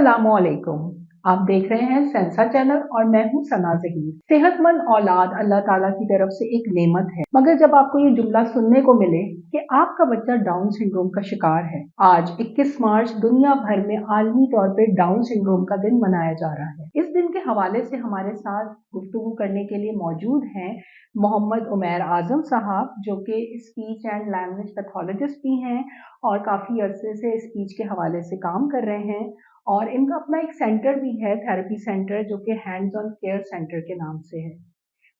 अस्सलामुअलैकुम। आप देख रहे हैं सेंसा चैनल और मैं हूं सना ज़हीर। सेहतमंद औलाद अल्लाह ताला की तरफ से एक नेमत है, मगर जब आपको ये जुमला सुनने को मिले कि आपका बच्चा डाउन सिंड्रोम का शिकार है। आज 21 मार्च दुनिया भर में आलमी तौर पे डाउन सिंड्रोम का दिन मनाया जा रहा है। इस दिन के हवाले से हमारे साथ गुफ्तगू करने के लिए मौजूद हैं मोहम्मद उमैर आजम साहब, जो कि स्पीच एंड लैंग्वेज पैथोलॉजिस्ट भी हैं और काफ़ी अरसे से स्पीच के हवाले से काम कर रहे हैं। और इनका अपना एक सेंटर भी है, थेरेपी सेंटर, जो कि हैंड्स ऑन केयर सेंटर के नाम से है।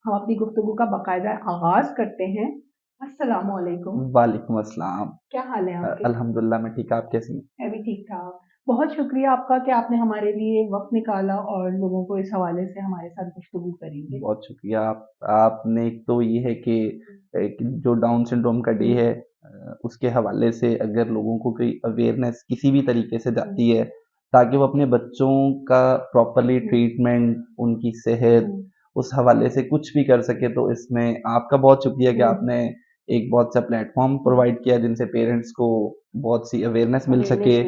हम अपनी गुफ्तगू का बाकायदा आगाज करते हैं। अस्सलामुअलैकुम। वालेकुम अस्सलाम। क्या हाल है आपके? अल्हम्दुलिल्लाह मैं ठीक। आप कैसी हैं? मैं भी ठीक ठाक। बहुत शुक्रिया आपका कि आपने हमारे लिए वक्त निकाला और लोगों को इस हवाले से हमारे साथ गुफ्तगू करेंगे। बहुत शुक्रिया। आपने एक तो ये है कि एक जो डाउन सिंड्रोम का डे है उसके हवाले से अगर लोगों को कोई अवेयरनेस किसी भी तरीके से जाती है ताकि वो अपने बच्चों का प्रॉपरली ट्रीटमेंट, उनकी सेहत, उस हवाले से कुछ भी कर सके, तो इसमें आपका बहुत शुक्रिया कि आपने एक बहुत सा प्लेटफॉर्म प्रोवाइड किया जिनसे पेरेंट्स को बहुत सी अवेयरनेस मिल सके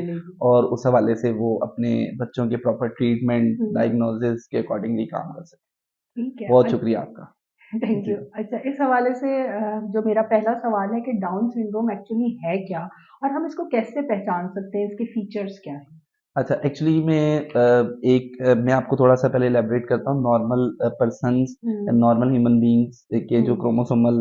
और उस हवाले से वो अपने बच्चों के प्रॉपर ट्रीटमेंट, डायग्नोसिस के अकॉर्डिंगली काम कर सके। ठीक है, बहुत शुक्रिया आपका। Thank you. जी। अच्छा, इस हवाले से जो मेरा पहला सवाल है कि डाउन सिंड्रोम एक्चुअली है क्या और हम इसको कैसे पहचान सकते हैं, इसके फीचर्स क्या हैं? अच्छा, एक्चुअली मैं आपको थोड़ा सा पहले इलेबरेट करता हूँ normal persons, normal human beings के जो क्रोमोसोमल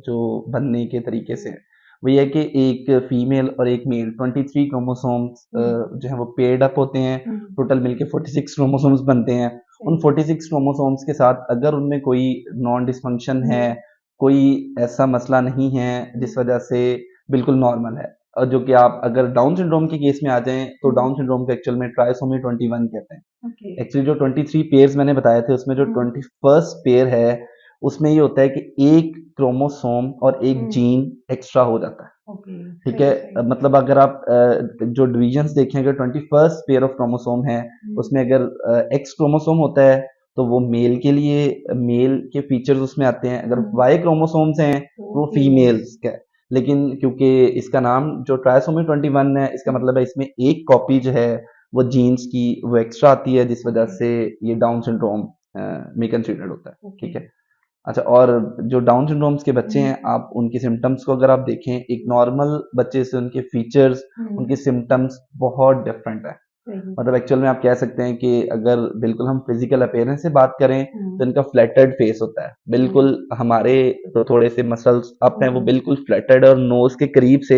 जो बनने के तरीके से है, वो ये है कि एक फीमेल और एक मेल 23 क्रोमोसोम्स जो है वो पेयर्ड अप होते हैं। टोटल मिलके 46 क्रोमोसोम्स बनते हैं। उन 46 क्रोमोसोम्स के साथ अगर उनमें कोई नॉन डिसफंक्शन है, कोई ऐसा मसला नहीं है जिस वजह से बिल्कुल नॉर्मल है, और जो कि आप अगर डाउन सिंड्रोम के केस में आ जाएं तो डाउन सिंड्रोम को एक्चुअल में ट्राइसोमी 21 कहते हैं। एक्चुअली जो 23 पेयर्स मैंने बताए थे उसमें जो 21st पेयर है उसमें ये होता है कि एक क्रोमोसोम और एक जीन एक्स्ट्रा हो जाता है। ठीक है, मतलब अगर आप जो डिविजन्स देखेंगे, 21st पेयर ऑफ क्रोमोसोम है उसमें अगर एक्स क्रोमोसोम होता है तो वो मेल के लिए मेल के फीचर्स उसमें आते हैं। अगर वाई क्रोमोसोम्स हैं तो वो फीमेल्स का है। लेकिन क्योंकि इसका नाम जो ट्राइसोमी 21 है, इसका मतलब है इसमें एक कॉपी जो है वो जीन्स की वो एक्स्ट्रा आती है, जिस वजह से ये डाउन सिंड्रोम में कंसिडर्ड होता है। ठीक है। अच्छा, और जो डाउन सिंड्रोम्स के बच्चे हैं, आप उनके सिम्टम्स को अगर आप देखें, एक नॉर्मल बच्चे से उनके फीचर्स, उनके सिम्टम्स बहुत डिफरेंट है। मतलब एक्चुअल में आप कह सकते हैं कि अगर बिल्कुल हम फिजिकल अपीयरेंस से बात करें तो इनका फ्लैटर्ड फेस होता है। बिल्कुल हमारे तो थोड़े से मसल्स अप हैं, वो बिल्कुल फ्लैटर्ड और नोज के करीब से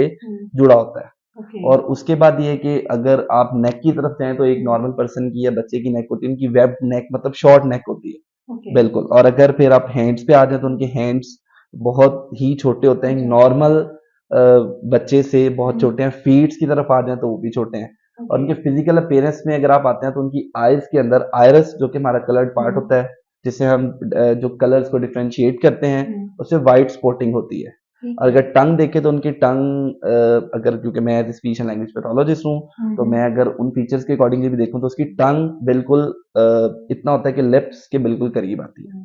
जुड़ा होता है। और उसके बाद ये है कि अगर आप नेक की तरफ जाएं तो एक नॉर्मल पर्सन की या बच्चे की नेक होती है, उनकी वेब नेक, मतलब शॉर्ट नेक होती है। बिल्कुल। और अगर फिर आप हैंड्स पे आ जाए तो उनके हैंड्स बहुत ही छोटे होते हैं, नॉर्मल बच्चे से बहुत छोटे हैं। फीट्स की तरफ आ जाए तो वो भी छोटे हैं। और उनके फिजिकल अपीयरेंस में अगर आप आते हैं तो उनकी आईज के अंदर आयरस, जो कि हमारा कलर्ड पार्ट होता है, जिससे हम जो कलर्स को डिफरेंशिएट करते हैं, उससे वाइट स्पॉटिंग होती है। और अगर टंग देखे तो उनकी टंग, अगर, क्योंकि मैं as speech and language pathologist हूँ तो मैं अगर उन फीचर्स के अकॉर्डिंगली भी देखूँ तो उसकी टंग बिल्कुल इतना होता है कि लिप्स के बिल्कुल करीब आती है।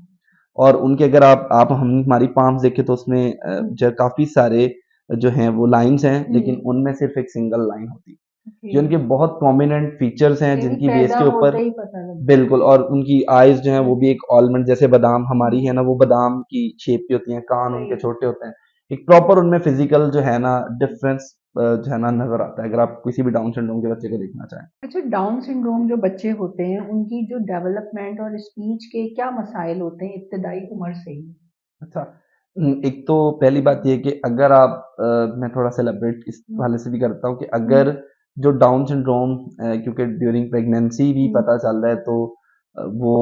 और उनके अगर आप हम हमारी पाम्स देखें तो उसमें जो काफी सारे जो हैं वो लाइंस हैं, लेकिन उनमें सिर्फ एक सिंगल लाइन होती है। जो उनके बहुत प्रोमिनेंट फीचर्स हैं जिनकी बेस के ऊपर बिल्कुल। और उनकी आईज जो है वो भी एक ऑलमंड जैसे, बादाम हमारी है ना, वो बादाम की शेप की होती है। कान उनके छोटे होते हैं। एक प्रॉपर उनमें फिजिकल जो है ना डिफरेंस जो है ना नजर आता है, अगर आप किसी भी डाउन सिंड्रोम के बच्चे को देखना चाहें। अच्छा, डाउन सिंड्रोम जो बच्चे होते हैं उनकी जो डेवलपमेंट और स्पीच के क्या मसाइल होते हैं इब्तदाई उम्र से ही? अच्छा, एक तो पहली बात ये है कि अगर आप मैं थोड़ा सा एलैबोरेट इस वाले से भी करता हूँ कि अगर जो डाउन सिंड्रोम, क्योंकि ड्यूरिंग प्रेगनेंसी भी पता चल रहा है, तो वो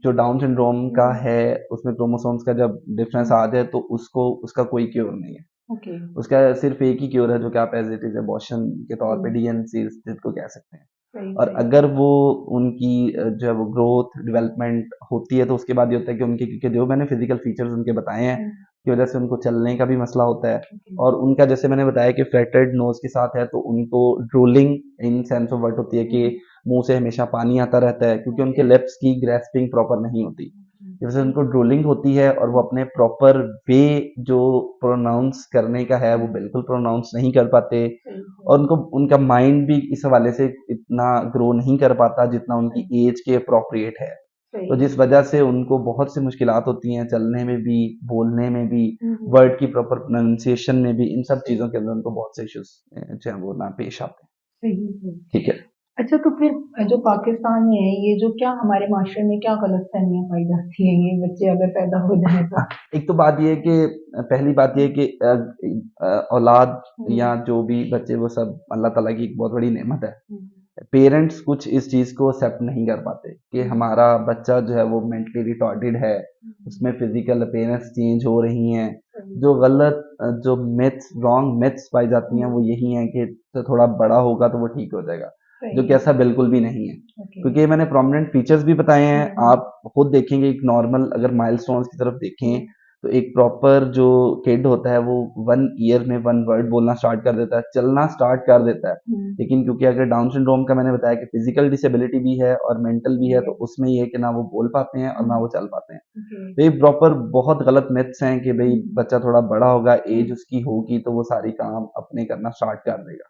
जो डाउन सिंड्रोम का है उसमें क्रोमोसोम्स का जब डिफरेंस आ जाए तो उसको उसका कोई क्योर नहीं है। उसका सिर्फ एक ही क्योर है जो कि आप एज इट इज एबॉर्शन के तौर पे डीएनसी जिसको कह सकते हैं। और अगर वो उनकी जो है वो ग्रोथ डेवलपमेंट होती है तो उसके बाद ये होता है कि उनके, क्योंकि जो मैंने फिजिकल फीचर्स उनके बताए हैं की वजह से उनको चलने का भी मसला होता है। और उनका जैसे मैंने बताया कि फ्लैटेड नोज के साथ है तो उनको drooling in sense of word होती है कि मुंह से हमेशा पानी आता रहता है, क्योंकि उनके लिप्स की ग्रेस्पिंग प्रॉपर नहीं होती। जैसे उनको ड्रोलिंग होती है और वो अपने प्रॉपर वे जो प्रोनाउंस करने का है वो बिल्कुल प्रोनाउंस नहीं कर पाते, और उनको उनका माइंड भी इस हवाले से इतना ग्रो नहीं कर पाता जितना उनकी एज के अप्रोप्रिएट है। तो जिस वजह से उनको बहुत सी मुश्किलात होती हैं, चलने में भी, बोलने में भी, वर्ड की प्रॉपर प्रोनाउंसिएशन में भी, इन सब चीज़ों के अंदर उनको बहुत से इश्यूज जो है वो ना पेश आते हैं। ठीक है। अच्छा, तो फिर जो पाकिस्तान में है, ये जो क्या हमारे माशरे में क्या गलतफहमियां पाई जाती हैं, ये बच्चे अगर पैदा हो जाए तो? एक तो बात ये है कि पहली बात ये है कि औलाद या जो भी बच्चे वो सब अल्लाह ताला की एक बहुत बड़ी नेमत है। पेरेंट्स कुछ इस चीज़ को एक्सेप्ट नहीं कर पाते कि हमारा बच्चा जो है वो मेंटली रिटार्डेड है, उसमें फिजिकल अपीयरेंस चेंज हो रही हैं। जो गलत जो मिथ्स, रॉन्ग मिथ्स पाई जाती हैं वो यही हैं कि तो थोड़ा बड़ा होगा तो वो ठीक हो जाएगा, जो कि ऐसा बिल्कुल भी नहीं है। क्योंकि मैंने प्रोमिनेंट फीचर्स भी बताए हैं, आप खुद देखेंगे एक नॉर्मल अगर माइलस्टोन्स की तरफ देखें तो एक प्रॉपर जो किड होता है वो 1 ईयर में 1 वर्ड बोलना स्टार्ट कर देता है, चलना स्टार्ट कर देता है। लेकिन क्योंकि अगर डाउन सिंड्रोम का मैंने बताया कि फिजिकल डिसेबिलिटी भी है और मेंटल भी है, तो उसमें ये है कि ना वो बोल पाते हैं और ना वो चल पाते हैं। तो ये प्रॉपर बहुत गलत मिथ्स हैं कि भाई बच्चा थोड़ा बड़ा होगा, एज उसकी होगी तो वो सारी काम अपने करना स्टार्ट कर देगा।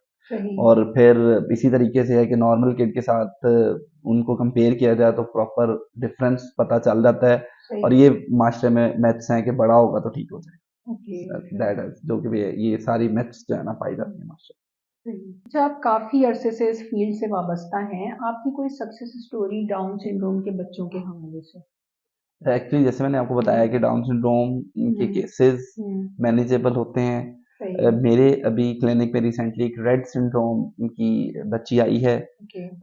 और फिर इसी तरीके से है कि नॉर्मल किड के साथ उनको कंपेयर किया जाए तो प्रॉपर डिफरेंस पता चल जाता है, और ये माशरे में मैथ्स हैं कि बड़ा होगा तो ठीक हो जाएगा। दैट इज जो कि ये सारी मैथ्स जो है ना पाई जाती है माशरे में। अच्छा, आप काफी अरसे से इस फील्ड से वाबस्ता हैं, आपकी कोई सक्सेस स्टोरी डाउन सिंड्रोम के बच्चों के हवाले से? एक्चुअली जैसे मैंने आपको बताया कि डाउन सिंड्रोम के केसेस मैनेजेबल होते हैं। मेरे अभी क्लिनिक में रिसेंटली एक रेड सिंड्रोम की बच्ची आई है,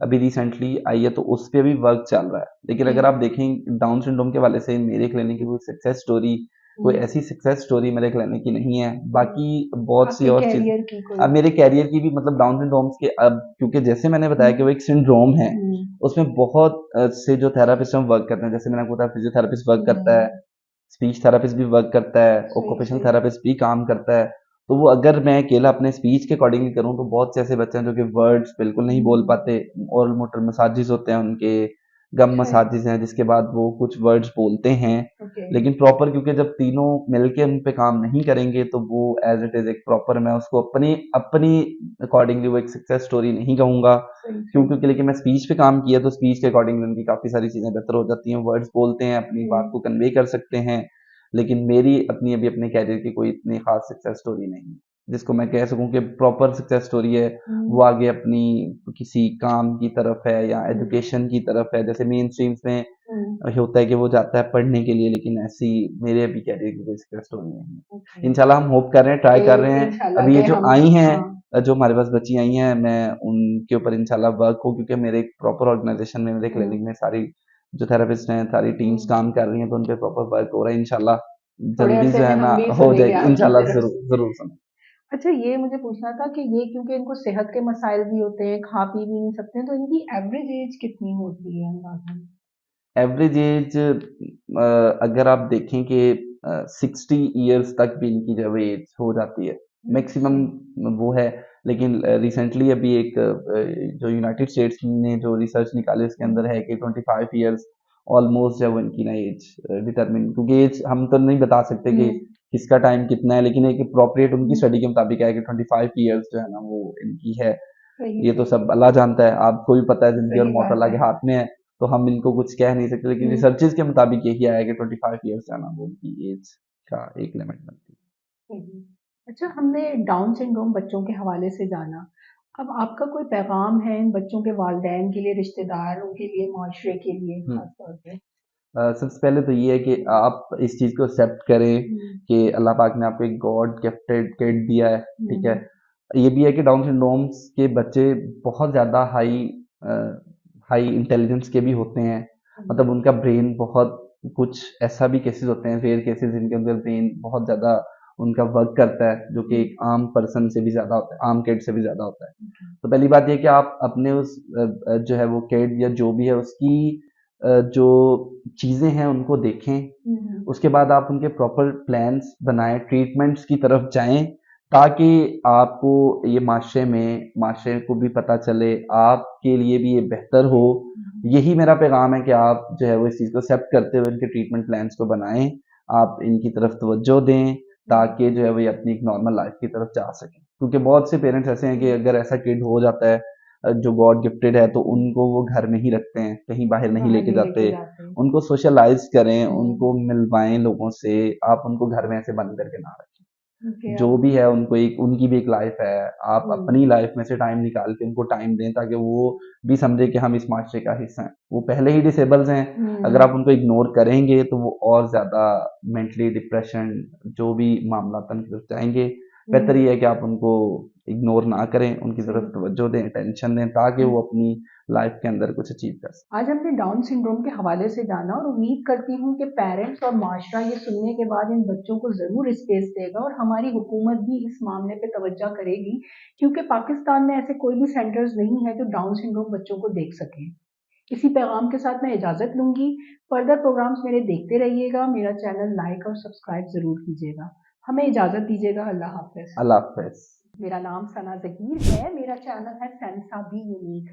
अभी रिसेंटली आई है, तो उस पे भी वर्क चल रहा है। लेकिन अगर आप देखें डाउन सिंड्रोम के हवाले से मेरे क्लिनिक की कोई सक्सेस स्टोरी, कोई ऐसी सक्सेस स्टोरी मेरे क्लिनिक की नहीं है। बाकी बहुत सी और चीज अब मेरे कैरियर की भी, मतलब डाउन सिंड्रोम्स के, अब क्योंकि जैसे मैंने बताया कि वो एक सिंड्रोम है, उसमें बहुत से जो थेरापिस्ट हम वर्क करते हैं, जैसे मैंने आपको बताया फिजियोथेरापिस्ट वर्क करता है, स्पीच थेरापिस्ट भी वर्क करता है, ऑक्यूपेशनल थेरापिस्ट भी काम करता है। तो वो अगर मैं अकेला अपने स्पीच के अकॉर्डिंगली करूँ तो बहुत से ऐसे बच्चे हैं जो कि वर्ड्स बिल्कुल नहीं बोल पाते, और मोटर मसाजेस होते हैं उनके, गम मसाजेस हैं जिसके बाद वो कुछ वर्ड्स बोलते हैं। लेकिन प्रॉपर, क्योंकि जब तीनों मिलके उन पे काम नहीं करेंगे तो वो एज इट इज एक प्रॉपर, मैं उसको अपनी अपनी अकॉर्डिंगली वो एक सक्सेस स्टोरी नहीं कहूँगा। क्यों? क्योंकि लेकिन मैं स्पीच पे काम किया तो स्पीच के अकॉर्डिंगली उनकी काफ़ी सारी चीज़ें बेहतर हो जाती हैं, वर्ड्स बोलते हैं, अपनी बात को कन्वे कर सकते हैं। लेकिन मेरी अपनी अभी अपने कैरियर की कोई इतनी खास सक्सेस स्टोरी नहीं है जिसको मैं कह सकूं कि प्रॉपर सक्सेस स्टोरी है। वो आगे अपनी किसी काम की तरफ है या एजुकेशन की तरफ है, जैसे मेन स्ट्रीम्स में होता है कि वो जाता है पढ़ने के लिए, लेकिन ऐसी मेरे अभी कैरियर की कोई सक्सेस स्टोरी नहीं है। इंशाल्लाह हम होप कर रहे हैं, ट्राई कर रहे हैं। अभी ये जो आई हैं, जो हमारे पास बच्ची आई हैं, मैं उनके ऊपर इंशाल्लाह वर्क हो, क्योंकि मेरे एक प्रॉपर ऑर्गेनाइजेशन में, मेरे क्लिनिक में सारी जो थेरेपिस्ट हैं, सारी टीम्स काम कर रही हैं, तो उन पे प्रॉपर वर्क हो रहा है। इंशाल्लाह जल्दी जो है ना हो जाएगी, इंशाल्लाह जरूर जरूर सुनो। अच्छा, ये मुझे पूछना था कि ये क्योंकि इनको सेहत के मसाइल भी होते हैं, खा पी भी नहीं सकते हैं, तो इनकी एवरेज एज कितनी होती है अंदाज़न? एवरेज एज अगर आप देखें कि 60 ईयर्स तक भी इनकी जो है एज हो जाती है, मैक्सिमम वो है। लेकिन रिसेंटली अभी एक जो यूनाइटेड स्टेट्स ने जो रिसर्च निकाली उसके अंदर है कि 25 ईयर्स ऑलमोस्ट जो है वो इनकी ना एज डिटरमिन, क्योंकि एज हम तो नहीं बता सकते कि किसका टाइम कितना है, लेकिन एक अप्रोप्रिएट उनकी स्टडी के मुताबिक है कि 25 ईयर्स जो है ना वो इनकी है। ये तो सब अल्लाह जानता है, आपको भी पता है जिंदगी और मौत अल्लाह के हाथ में है, तो हम इनको कुछ कह नहीं सकते। लेकिन रिसर्चेज के मुताबिक यही आया कि 25 ईयर्स जो है ना वो उनकी एज का एक लिमिट बनती है। अच्छा, हमने डाउन सिंड्रोम बच्चों के हवाले से जाना, अब आपका कोई पैगाम है इन बच्चों के वालिदैन के लिए, रिश्तेदारों के लिए, माशरे के लिए खास तौर पे? सबसे पहले तो ये है कि आप इस चीज़ को एक्सेप्ट करें कि अल्लाह पाक ने आपको एक गॉड गिफ्टेड किड दिया है, ठीक है। ये भी है कि डाउन सिंड्रोम्स के बच्चे बहुत ज़्यादा हाई इंटेलिजेंस के भी होते हैं, मतलब उनका ब्रेन बहुत, कुछ ऐसा भी केसेस होते हैं, रेयर केसेस जिनके अंदर ब्रेन बहुत ज़्यादा उनका वर्क करता है, जो कि एक आम पर्सन से भी ज़्यादा होता है, आम किड से भी ज़्यादा होता है। तो पहली बात ये कि आप अपने उस जो है वो किड या जो भी है उसकी जो चीज़ें हैं उनको देखें, उसके बाद आप उनके प्रॉपर प्लान्स बनाएं, ट्रीटमेंट्स की तरफ जाएं, ताकि आपको ये माशरे को भी पता चले, आपके लिए भी ये बेहतर हो। यही मेरा पैगाम है कि आप जो है वो इस चीज़ को एक्सेप्ट करते हुए इनके ट्रीटमेंट प्लान्स को बनाएं, आप इनकी तरफ तवज्जो दें, ताकि जो है वो ये अपनी एक नॉर्मल लाइफ की तरफ जा सकें। क्योंकि बहुत से पेरेंट्स ऐसे हैं कि अगर ऐसा किड हो जाता है जो गॉड गिफ्टेड है, तो उनको वो घर में ही रखते हैं, कहीं बाहर नहीं लेके जाते। उनको सोशलाइज करें, उनको मिलवाएं लोगों से, आप उनको घर में ऐसे बंद करके ना रखें। जो भी है उनको एक उनकी भी एक लाइफ है, आप अपनी लाइफ में से टाइम निकाल के उनको टाइम दें, ताकि वो भी समझे कि हम इस माशरे का हिस्सा हैं। वो पहले ही डिसेबल्स हैं, अगर आप उनको इग्नोर करेंगे तो वो और ज़्यादा मेंटली डिप्रेशन जो भी मामला की तरफ जाएंगे। बेहतर ये है कि आप उनको इग्नोर ना करें, उनकी तरफ तवज्जो दें, अटेंशन दें, ताकि वो अपनी लाइफ के अंदर कुछ अचीव कर सकें। आज हमने डाउन सिंड्रोम के हवाले से जाना और उम्मीद करती हूँ कि पेरेंट्स और माशरा ये सुनने के बाद इन बच्चों को ज़रूर स्पेस देगा और हमारी हुकूमत भी इस मामले पे तवज्जो करेगी, क्योंकि पाकिस्तान में ऐसे कोई भी सेंटर्स नहीं है जो डाउन सिंड्रोम बच्चों को देख सकें। इसी पैगाम के साथ मैं इजाज़त लूँगी। फर्दर प्रोग्राम्स मेरे देखते रहिएगा। मेरा चैनल लाइक और सब्सक्राइब ज़रूर कीजिएगा। हमें इजाज़त दीजिएगा। अल्लाह हाफ़िज़। अल्लाह हाफ़िज़। मेरा नाम सना ज़हीर है। मेरा चैनल है सेंसा बी यूनिक।